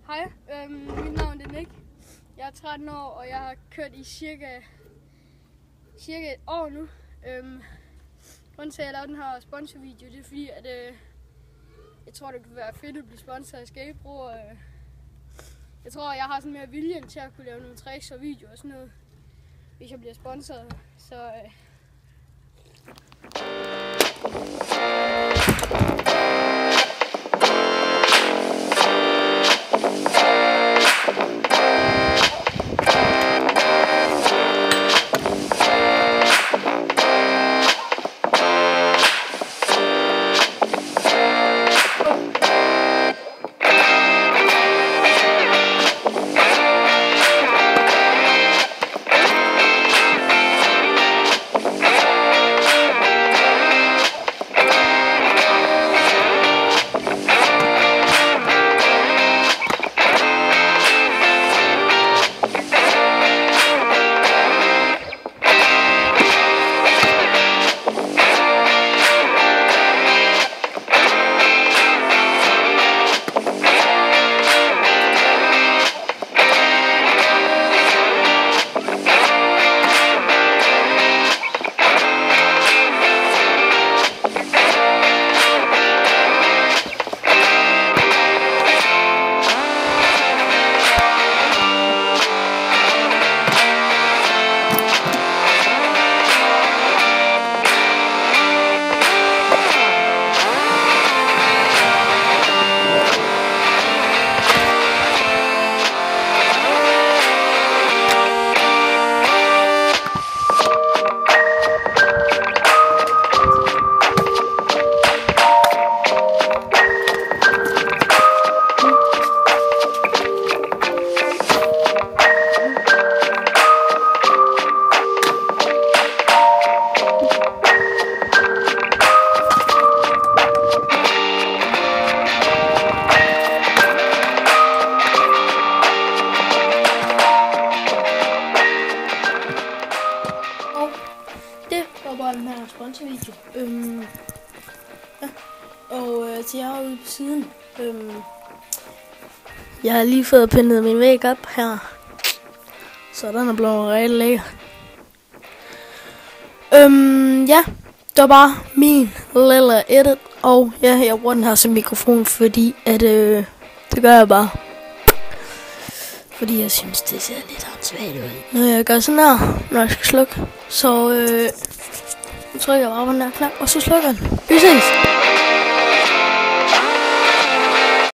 Hej, mit navn er Nick. Jeg er 13 år, og jeg har kørt i cirka et år nu. Grunden til, at jeg lavede den her sponsorvideo, det er fordi, at jeg tror, det kunne være fedt at blive sponsoret af Skatebro. Jeg tror, jeg har sådan mere viljen til at kunne lave nogle tricks og videoer og sådan noget, hvis jeg bliver sponsoret. Så det var bare den her sponsorvideo. Ja. Og til jer ude på siden. Jeg har lige fået pindet min væg op her. Så den er blevet rigtig lækker. Ja, det var bare min lille edit. Og ja, jeg bruger den her som mikrofon, fordi at det gør jeg bare. Fordi jeg synes, det ser lidt åndssvagt ud. Når jeg gør sådan her, når jeg skal slukke, så trykker jeg bare på den her knap, og så slukker den. Vi ses!